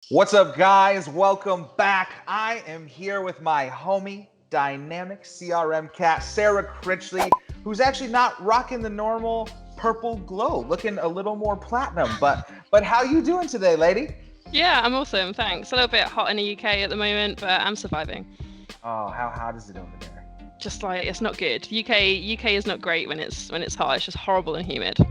What's up, guys? Welcome back. I am here with my homie, Dynamic CRM Cat, Sarah Critchley, who's actually not rocking the normal purple glow, looking a little more platinum. But how you doing today, lady? Yeah, I'm awesome. Thanks. A little bit hot in the UK at the moment, but I'm surviving. Oh, how hot is it over there? Just like it's not good. UK is not great when it's hot. It's just horrible and humid.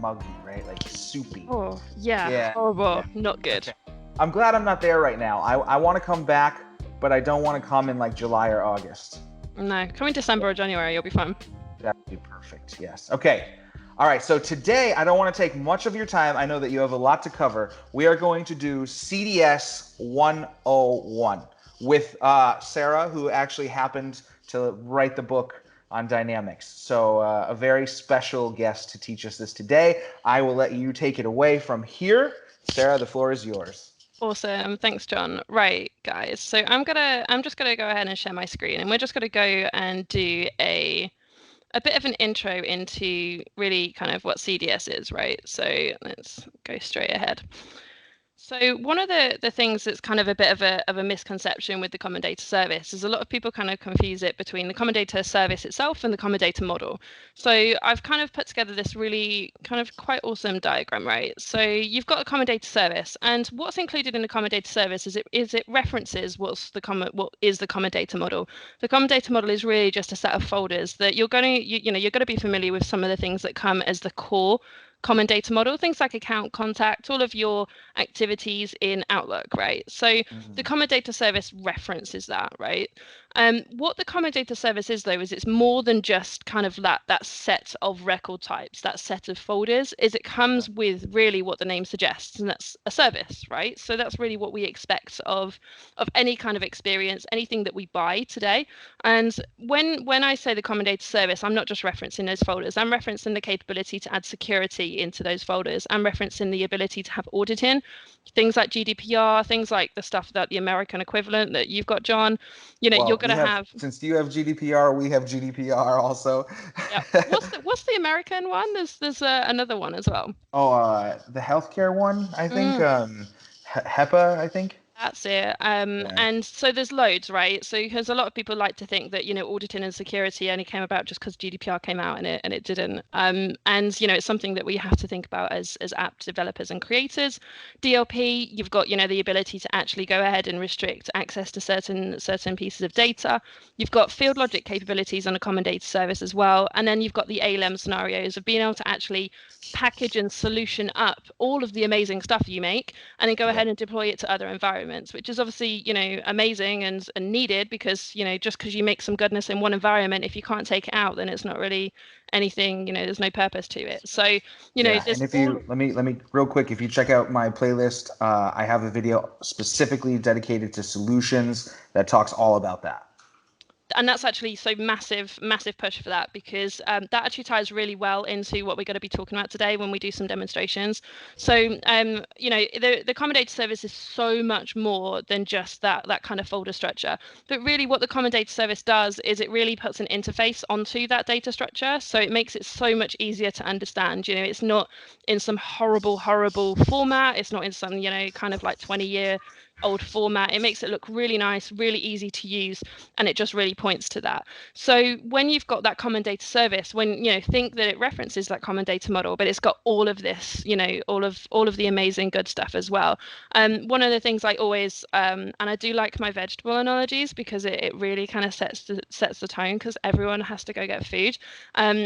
Muggy, right? Like soupy. Oh, yeah, Yeah, horrible. yeah. Not good. Okay. I'm glad I'm not there right now. I want to come back, but I don't want to come in like July or August. No, come in December or January, you'll be fine. That would be perfect. Yes. Okay. All right. So today, I don't want to take much of your time. I know that you have a lot to cover. We are going to do CDS 101 with Sarah, who actually happened to write the book on dynamics. So a very special guest to teach us this today. I will let you take it away from here. Sarah, the floor is yours. Awesome. Thanks, John. Right, guys. So I'm just gonna go ahead and share my screen, and we're just gonna go and do a bit of an intro into really kind of what CDS is, right? So let's go straight ahead. So one of the things that's kind of a bit of a misconception with the common data service is a lot of people kind of confuse it between the common data service itself and the common data model. So I've kind of put together this really kind of quite awesome diagram, right? So you've got a common data service, and what's included in the common data service is it references what is the common data model. The common data model is really just a set of folders that you're going to you're going to be familiar with some of the things that come as the core common data model, things like account contact, all of your activities in Outlook, right? So the Mhm. common data service references that, right? What the common data service is, though, is it's more than just kind of that set of record types, that set of folders. Is it comes with really what the name suggests, and that's a service, right? So that's really what we expect of any kind of experience, anything that we buy today. And when I say the common data service, I'm not just referencing those folders. I'm referencing the capability to add security into those folders. I'm referencing the ability to have auditing, things like GDPR, things like the stuff that the American equivalent that you've got, John. You're Well, going to have. since you have GDPR, we have GDPR also. Yeah. What's the American one? There's another one as well. Oh, the healthcare one, I think. Mm. HEPA, I think. That's it. Yeah. And so there's loads, right? So because a lot of people like to think that, auditing and security only came about just because GDPR came out and it didn't. And it's something that we have to think about as app developers and creators. DLP, you've got, the ability to actually go ahead and restrict access to certain pieces of data. You've got field logic capabilities on a common data service as well. And then you've got the ALM scenarios of being able to actually package and solution up all of the amazing stuff you make and then go Yep. ahead and deploy it to other environments, which is obviously, amazing and needed because, just because you make some goodness in one environment, if you can't take it out, then it's not really anything, there's no purpose to it. So, Yeah, and there's if all. you let me real quick, if you check out my playlist, I have a video specifically dedicated to solutions that talks all about that. And that's actually so massive push for that because that actually ties really well into what we're going to be talking about today when we do some demonstrations. So the common data service is so much more than just that kind of folder structure, but really what the common data service does is it really puts an interface onto that data structure, so it makes it so much easier to understand. It's not in some horrible format, it's not in some kind of like 20-year old format. It makes it look really nice, really easy to use, and it just really points to that. So when you've got that common data service, when think that it references that common data model, but it's got all of this, all of the amazing good stuff as well. One of the things I always and I do like my vegetable analogies because it really kind of sets the tone because everyone has to go get food.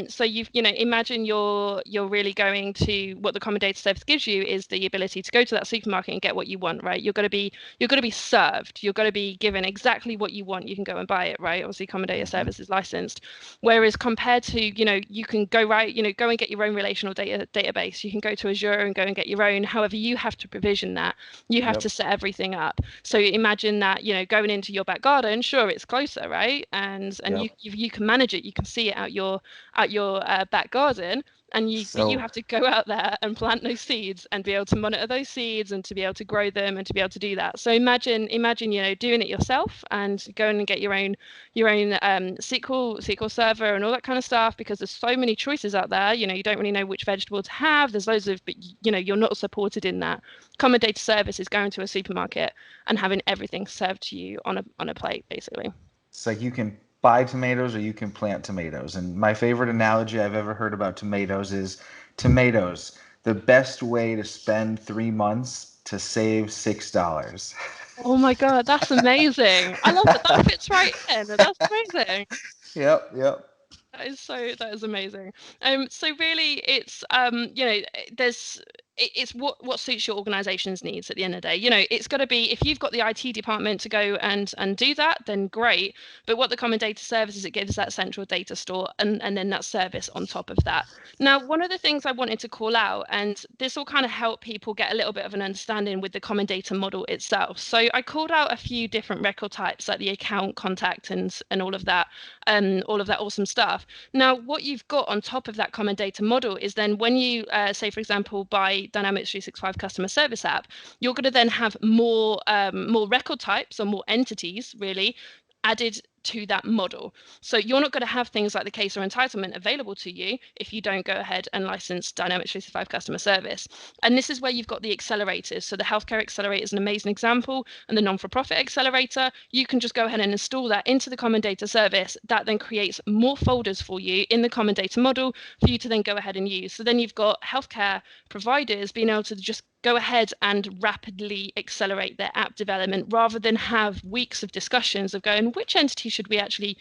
So imagine you're really going to what the common data service gives you is the ability to go to that supermarket and get what you want, right? You're going to be served. You're going to be given exactly what you want. You can go and buy it, right? Obviously, common data Hmm. service is licensed. Whereas compared to, you can go go and get your own relational database. You can go to Azure and go and get your own. However, you have to provision that. You have Yep. to set everything up. So imagine that, going into your back garden. Sure, it's closer, right? And Yep. you can manage it. You can see it out your back garden. And you So have to go out there and plant those seeds and be able to monitor those seeds and to be able to grow them and to be able to do that. So imagine doing it yourself and going and get your own SQL server and all that kind of stuff, because there's so many choices out there. You don't really know which vegetable to have. There's loads of, but you're not supported in that. Common data service is going to a supermarket and having everything served to you on a plate, basically. it's like you can buy tomatoes or you can plant tomatoes. And my favorite analogy I've ever heard about tomatoes is tomatoes. The best way to spend 3 months to save $6. Oh my God, that's amazing. I love that. That fits right in. That's amazing. Yep, yep. That is amazing. So really it's there's it's what suits your organization's needs at the end of the day. It's got to be, if you've got the IT department to go and do that, then great. But what the common data service is, it gives that central data store and then that service on top of that. Now, one of the things I wanted to call out, and this will kind of help people get a little bit of an understanding with the common data model itself. So I called out a few different record types, like the account, contact, and all of that awesome stuff. Now, what you've got on top of that common data model is then when you say, for example, buy Dynamics 365 customer service app, you're going to then have more record types or more entities really added to that model. So you're not going to have things like the case or entitlement available to you if you don't go ahead and license Dynamics 365 customer service. And this is where you've got the accelerators. So the healthcare accelerator is an amazing example, and the non-for-profit accelerator, you can just go ahead and install that into the common data service. That then creates more folders for you in the common data model for you to then go ahead and use. So then you've got healthcare providers being able to just go ahead and rapidly accelerate their app development rather than have weeks of discussions of going, which entity should we actually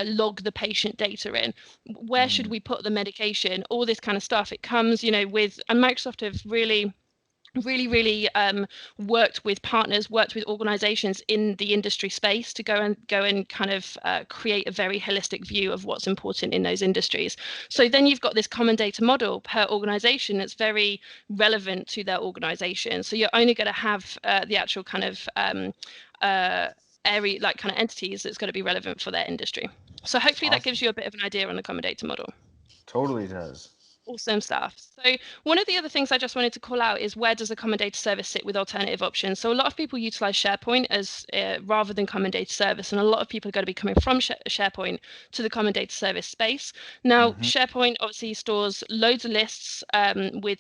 log the patient data in? Where should we put the medication? All this kind of stuff. It comes, with, and Microsoft have really worked with partners, worked with organizations in the industry space to go and kind of create a very holistic view of what's important in those industries. So then you've got this common data model per organization that's very relevant to their organization. So you're only going to have the actual kind of area, like kind of entities, that's going to be relevant for their industry. So hopefully that gives Awesome. you a bit of an idea on the common data model. Totally does. Awesome stuff. So one of the other things I just wanted to call out is, where does the common data service sit with alternative options? So a lot of people utilize SharePoint as rather than common data service, and a lot of people are going to be coming from SharePoint to the common data service space. Now, SharePoint obviously stores loads of lists with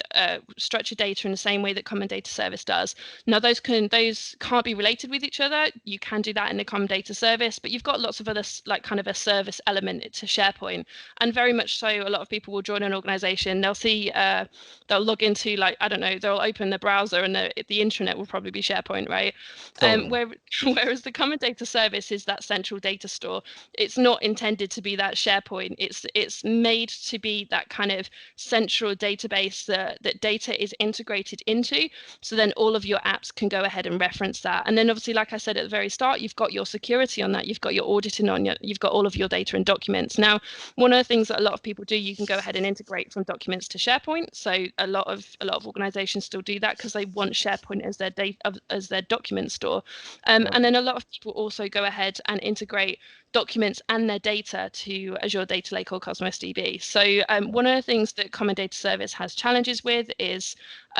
structured data in the same way that common data service does. Now, those can't be related with each other. You can do that in the common data service, but you've got lots of other like kind of a service element to SharePoint, and very much so. A lot of people will join an organization. They'll see, they'll log into, like, I don't know, they'll open the browser and the intranet will probably be SharePoint, right? Totally. Whereas the common data service is that central data store. It's not intended to be that SharePoint. It's made to be that kind of central database that data is integrated into. So then all of your apps can go ahead and reference that. And then obviously, like I said at the very start, you've got your security on that. You've got your auditing on it. You've got all of your data and documents. Now, one of the things that a lot of people do, you can go ahead and integrate from documents to SharePoint. So a lot of organizations still do that because they want SharePoint as their document store. And then a lot of people also go ahead and integrate documents and their data to Azure Data Lake or Cosmos DB. So one of the things that Common Data Service has challenges with is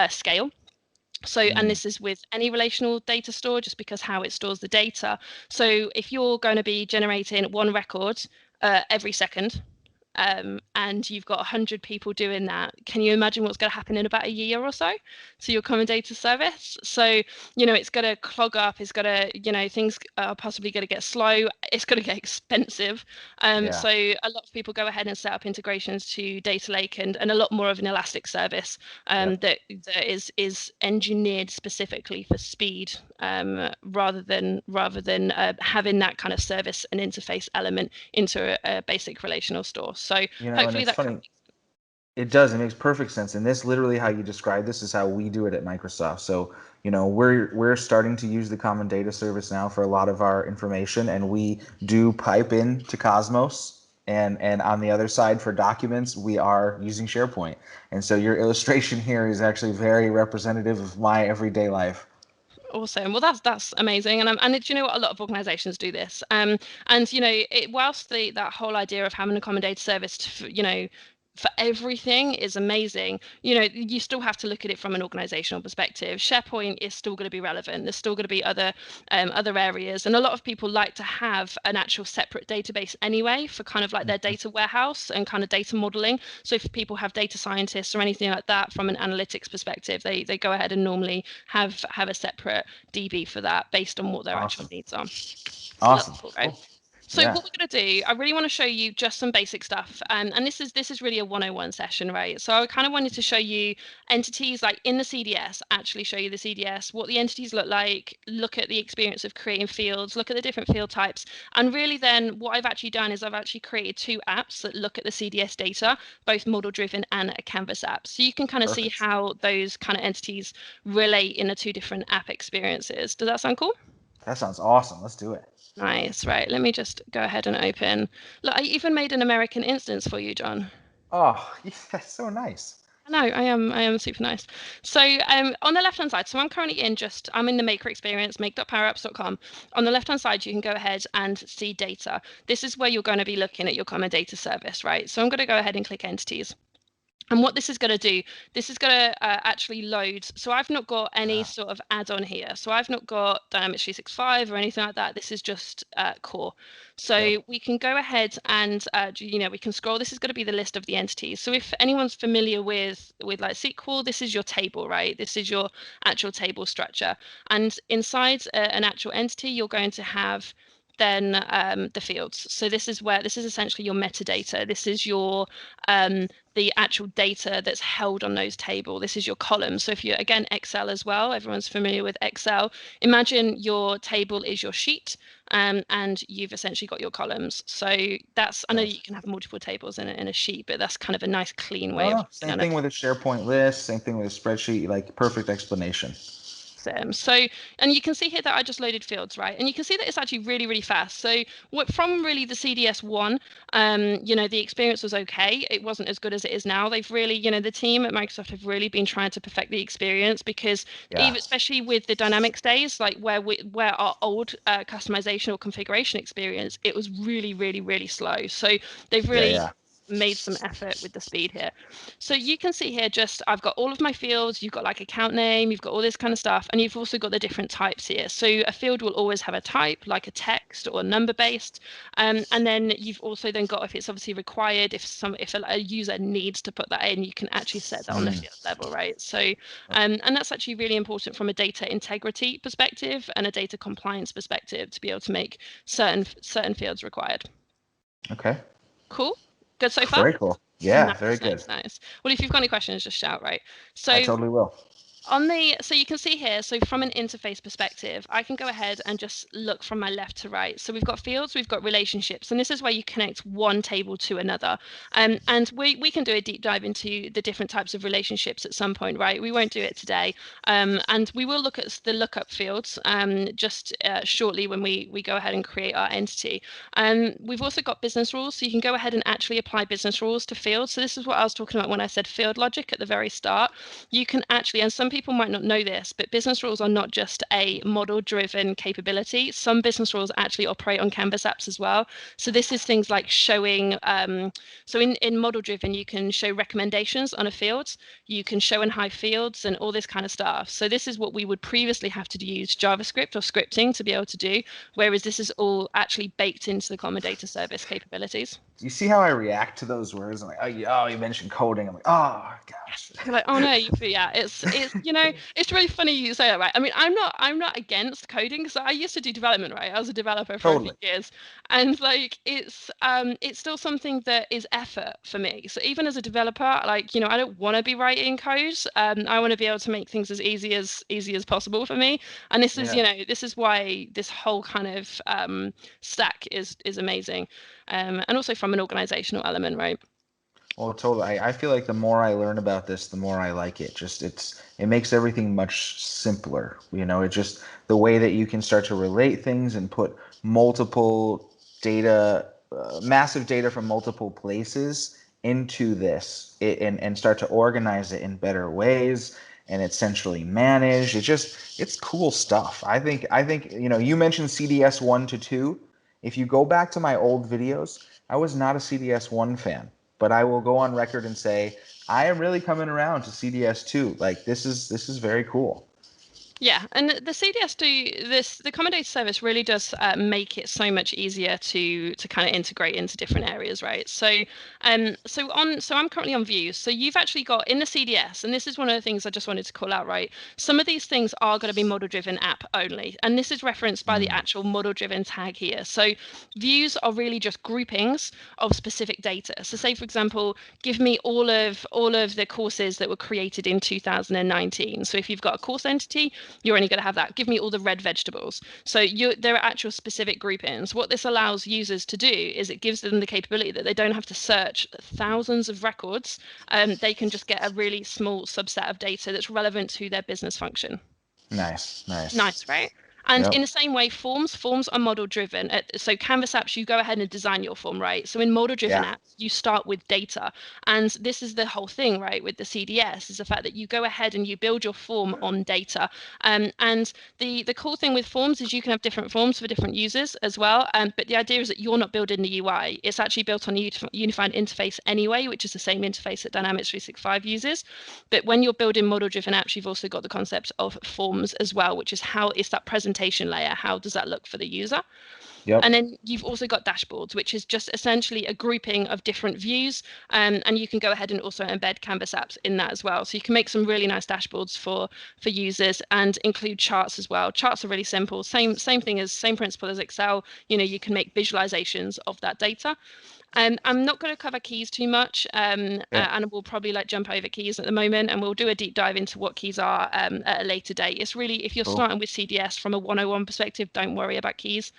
scale. So, and this is with any relational data store, just because how it stores the data. So if you're going to be generating one record every second, and you've got 100 people doing that, can you imagine what's going to happen in about a year or so to your common data service? So, it's going to clog up, it's going to, things are possibly going to get slow, it's going to get expensive. So a lot of people go ahead and set up integrations to Data Lake and a lot more of an elastic service that is engineered specifically for speed, rather than having that kind of service and interface element into a basic relational store. So And hopefully it's that funny. It does. It makes perfect sense. And this, literally how you describe this, is how we do it at Microsoft. So, we're starting to use the common data service now for a lot of our information, and we do pipe in to Cosmos. And on the other side, for documents, we are using SharePoint. And so your illustration here is actually very representative of my everyday life. Awesome. Well, that's amazing, and do you know what? A lot of organisations do this. And whilst that whole idea of having a common data service, to, for everything is amazing. You know, you still have to look at it from an organizational perspective. SharePoint is still going to be relevant. There's still going to be other areas, and a lot of people like to have an actual separate database anyway for kind of like their data warehouse and kind of data modeling. So if people have data scientists or anything like that from an analytics perspective, they go ahead and normally have a separate DB for that based on what their actual needs are. So Awesome. that's cool, right? Cool. So Yeah. what we're going to do, I really want to show you just some basic stuff. And this is really a 101 session, right? So I kind of wanted to show you entities like in the CDS, actually show you the CDS, what the entities look like, look at the experience of creating fields, look at the different field types. And really then what I've actually done is I've actually created 2 apps that look at the CDS data, both model driven and a Canvas app. So you can kind of see Perfect. how those kind of entities relate in the 2 different app experiences. Does that sound cool? That sounds awesome. Let's do it. Nice, right. Let me just go ahead and open. Look, I even made an American instance for you, John. Oh, yeah, that's so nice. I know, I am super nice. So on the left-hand side, so I'm in the maker experience, make.powerapps.com. On the left-hand side, you can go ahead and see data. This is where you're going to be looking at your common data service, right? So I'm going to go ahead and click entities. And what this is going to do, this is going to actually load. So I've not got any sort of add-on here. So I've not got Dynamics 365 or anything like that. This is just core. So we can go ahead and, we can scroll. This is going to be the list of the entities. So if anyone's familiar with like SQL, this is your table, right? This is your actual table structure. And inside an actual entity, you're going to have then the fields. So this is essentially your metadata. This is your the actual data that's held on those tables. This is your column. So if you're, again, Excel as well, everyone's familiar with Excel. Imagine your table is your sheet, and you've essentially got your columns. So that's, I know you can have multiple tables in a sheet, but that's kind of a nice clean way of Same thing with a SharePoint list, same thing with a spreadsheet, like perfect explanation. So, and you can see here that I just loaded fields, right? And you can see that it's actually really, really fast. So from really the CDS one, the experience was okay. It wasn't as good as it is now. They've really, the team at Microsoft have really been trying to perfect the experience, because even especially with the Dynamics days, like where our old customization or configuration experience, it was really, really, really slow. So they've really made some effort with the speed here. So you can see here, I've got all of my fields. You've got like account name, you've got all this kind of stuff, and you've also got the different types here. So a field will always have a type, like a text or number based, and then you've also then got, if it's obviously required, if a user needs to put that in, you can actually set that on the field level, right? So and that's actually really important from a data integrity perspective and a data compliance perspective, to be able to make certain fields required. Okay. Cool. Good so far? Very cool. Yeah, nice, very good. Nice. Well, if you've got any questions, just shout, right? So I totally will. so you can see here, so from an interface perspective, I can go ahead and just look from my left to right. So we've got fields, we've got relationships, and this is where you connect one table to another. And we can do a deep dive into the different types of relationships at some point, right? We won't do it today. And we will look at the lookup fields just shortly when we go ahead and create our entity. We've also got business rules, so you can go ahead and actually apply business rules to fields. So this is what I was talking about when I said field logic at the very start. You can actually, and some people might not know this, but business rules are not just a model-driven capability. Some business rules actually operate on Canvas apps as well. So this is things like showing, so in model-driven, you can show recommendations on a field, you can show and hide fields and all this kind of stuff. So this is what we would previously have to use JavaScript or scripting to be able to do, whereas this is all actually baked into the Common Data Service capabilities. Do you see how I react to those words? I'm like, oh, you mentioned coding. I'm like, oh gosh. You're like, oh no, yeah, it's it's really funny you say that, right? I mean, I'm not against coding, because I used to do development, right? I was a developer for a few years, and like it's still something that is effort for me. So even as a developer, like, I don't want to be writing code. I want to be able to make things as easy as possible for me. And this is this is why this whole kind of stack is amazing, and also from an organizational element, right? Well, totally. I feel like the more I learn about this, the more I like it. It makes everything much simpler. It just, the way that you can start to relate things and put multiple data, massive data from multiple places into this, and start to organize it in better ways, and it's centrally managed. It's cool stuff. I think you mentioned CDS 1 to 2. If you go back to my old videos, I was not a CDS 1 fan. but I will go on record and say I am really coming around to CDS2. Like this is very cool. Yeah, and the CDS the common data service really does make it so much easier to kind of integrate into different areas, right? So I'm currently on views. So you've actually got in the CDS, and this is one of the things I just wanted to call out, right? Some of these things are going to be model-driven app only, and this is referenced by the actual model-driven tag here. So views are really just groupings of specific data. So say, for example, give me all of the courses that were created in 2019. So if you've got a course entity, you're only going to have that. Give me all the red vegetables. So there are actual specific groupings. What this allows users to do is it gives them the capability that they don't have to search thousands of records. They can just get a really small subset of data that's relevant to their business function. Nice. Nice, right? And Yep. in the same way, forms are model driven. So Canvas apps, you go ahead and design your form, right? So in model driven apps, you start with data. And this is the whole thing, right, with the CDS, is the fact that you go ahead and you build your form on data. And the cool thing with forms is you can have different forms for different users as well. But the idea is that you're not building the UI. It's actually built on a unified interface anyway, which is the same interface that Dynamics 365 uses. But when you're building model driven apps, you've also got the concept of forms as well, which is how it's that presentation layer. How does that look for the user? Yep. And then you've also got dashboards, which is just essentially a grouping of different views. And you can go ahead and also embed Canvas apps in that as well. So you can make some really nice dashboards for users and include charts as well. Charts are really simple. Same principle as Excel. You can make visualizations of that data. I'm not going to cover keys too much, and we'll probably jump over keys at the moment, and we'll do a deep dive into what keys are at a later date. It's really, if you're starting with CDS from a 101 perspective, don't worry about keys.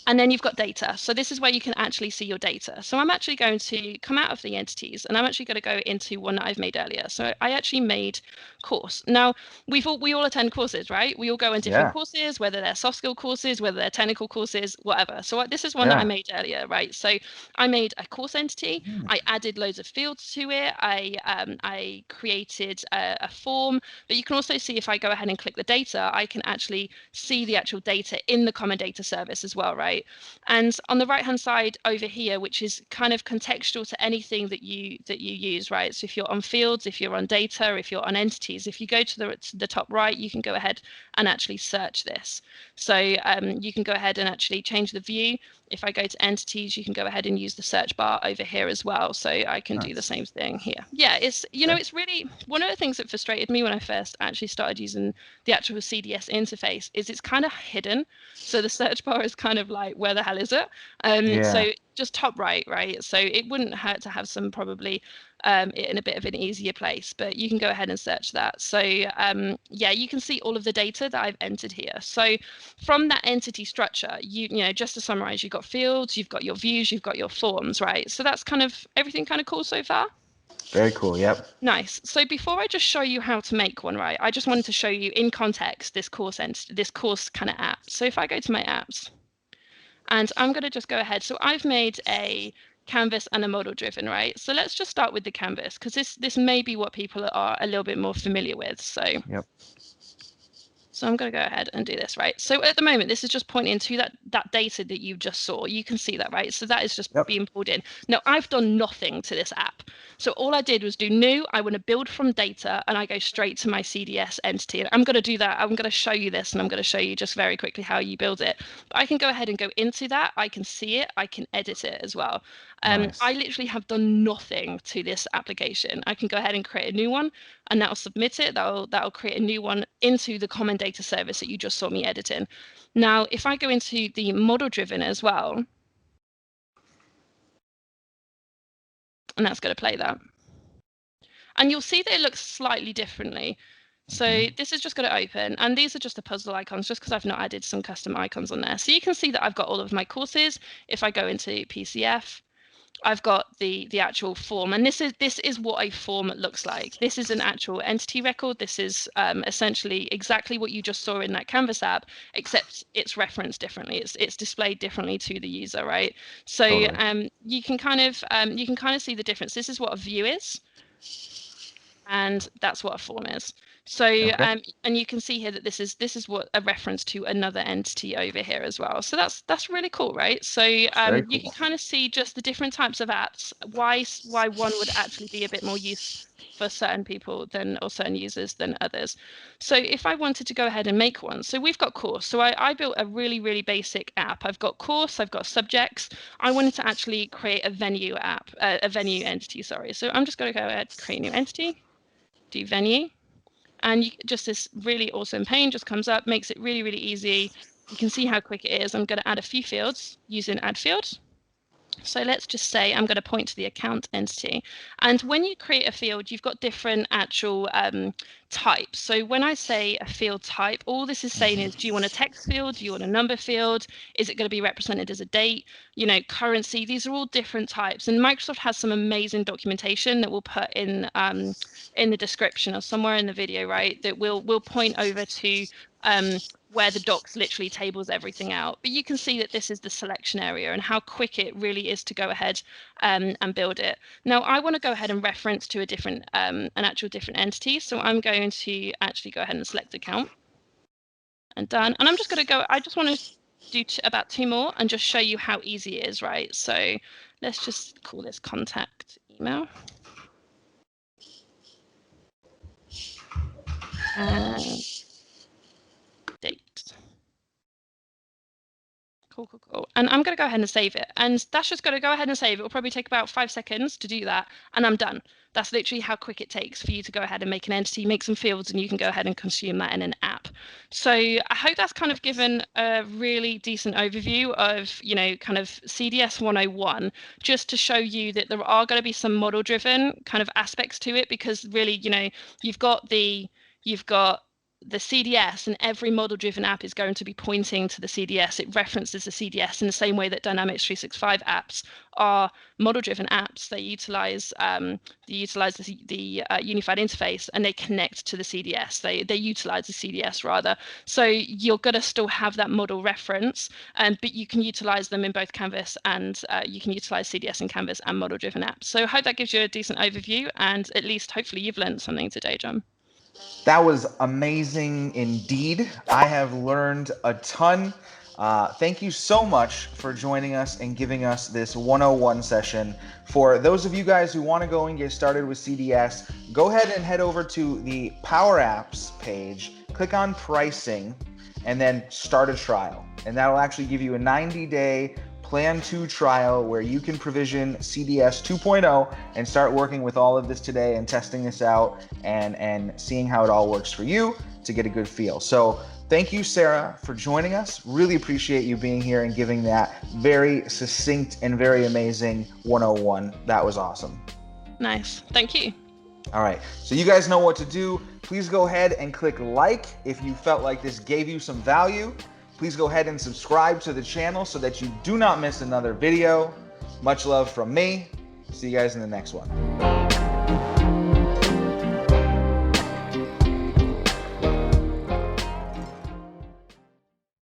And then you've got data. So this is where you can actually see your data. So I'm actually going to come out of the entities, and I'm actually going to go into one that I've made earlier. So I actually made course. Now we all attend courses, right? We all go in different courses, whether they're soft skill courses, whether they're technical courses, whatever. So this is one that I made earlier, right? So I made a course entity. I added loads of fields to it. I created a form, but you can also see if I go ahead and click the data, I can actually see the actual data in the common data service as well, right? And on the right hand side over here, which is kind of contextual to anything that you use, right? So if you're on fields, if you're on data, if you're on entities, if you go to the top right, you can go ahead and actually search this. So you can go ahead and actually change the view. If I go to entities, you can go ahead and use the search bar over here as well. So I can do the same thing here. Yeah, it's it's really one of the things that frustrated me when I first actually started using the actual CDS interface is it's kind of hidden. So the search bar is kind of like, where the hell is it? So just top right, right? So it wouldn't hurt to have some probably in a bit of an easier place, but you can go ahead and search that. So yeah, you can see all of the data that I've entered here. So from that entity structure, just to summarize, you've got fields, you've got your views, you've got your forms, right? So that's kind of everything kind of cool so far. Very cool. Yep. Nice. So before I just show you how to make one, right, I just wanted to show you in context this course kind of app. So if I go to my apps, and I'm going to just go ahead. So I've made a canvas and a model driven, right? So let's just start with the canvas, because this may be what people are a little bit more familiar with. So So I'm going to go ahead and do this, right? So at the moment, this is just pointing to that data that you just saw. You can see that, right? So that is just being pulled in. Now, I've done nothing to this app. So all I did was do new. I want to build from data, and I go straight to my CDS entity. And I'm going to do that. I'm going to show you this, and I'm going to show you just very quickly how you build it. But I can go ahead and go into that. I can see it. I can edit it as well. Nice. I literally have done nothing to this application. I can go ahead and create a new one, and that'll submit it. That'll create a new one into the common data service that you just saw me editing. Now, if I go into the model driven as well, and that's going to play that, and you'll see that it looks slightly differently. So this is just going to open, and these are just the puzzle icons, just because I've not added some custom icons on there. So you can see that I've got all of my courses. If I go into PCF, I've got the actual form, and this is what a form looks like. This is an actual entity record. This is essentially exactly what you just saw in that Canvas app, except it's referenced differently. It's displayed differently to the user, right? So totally. You can kind of see the difference. This is what a view is, and that's what a form is. So, Okay. and you can see here that this is what a reference to another entity over here as well. So that's really cool, right? So Very you can cool. kind of see just the different types of apps, why one would actually be a bit more useful for certain people than, or certain users than others. So if I wanted to go ahead and make one, so we've got course. So I built a really basic app. I've got course, I've got subjects. I wanted to actually create a venue app, a venue entity, sorry. So I'm just going to go ahead, create new entity, do venue. And just this really awesome pane just comes up, makes it really easy. You can see how quick it is. I'm going to add a few fields using add field. So let's just say I'm going to point to the account entity. And when you create a field, you've got different actual types. So when I say a field type, all this is saying is, do you want a text field? Do you want a number field? Is it going to be represented as a date? You know, currency, these are all different types. And Microsoft has some amazing documentation that we'll put in the description or somewhere in the video, right? That we'll point over to where the docs literally tables everything out. But you can see that this is the selection area and how quick it really is to go ahead and build it. Now I want to go ahead and reference to a different, an actual different entity. So I'm going to actually go ahead and select account and done. And I'm just going to go, I just want to do about 2 more and just show you how easy it is, right? So let's just call this contact email. And date. Cool. And I'm going to go ahead and save it. And that's just going to go ahead and save. It will probably take about 5 seconds to do that. And I'm done. That's literally how quick it takes for you to go ahead and make an entity, make some fields, and you can go ahead and consume that in an app. So I hope that's kind of given a really decent overview of, you know, kind of CDS 101, just to show you that there are going to be some model driven kind of aspects to it, because really, you know, you've got the CDS, and every model-driven app is going to be pointing to the CDS. It references the CDS in the same way that Dynamics 365 apps are model-driven apps. They utilize the unified interface, and they connect to the CDS. They utilize the CDS rather. So you're going to still have that model reference, but you can utilize them in both Canvas, and you can utilize CDS in Canvas and model-driven apps. So I hope that gives you a decent overview, and at least hopefully you've learned something today, John. That was amazing indeed. I have learned a ton. Thank you so much for joining us and giving us this 101 session. For those of you guys who want to go and get started with CDS, go ahead and head over to the Power Apps page, click on pricing, and then start a trial. And that'll actually give you a 90-day Plan 2 trial where you can provision CDS 2.0 and start working with all of this today and testing this out and seeing how it all works for you to get a good feel. So thank you, Sarah, for joining us. Really appreciate you being here and giving that very succinct and very amazing 101. That was awesome. Nice. Thank you. All right, so you guys know what to do. Please go ahead and click like if you felt like this gave you some value. Please go ahead and subscribe to the channel so that you do not miss another video. Much love from me. See you guys in the next one.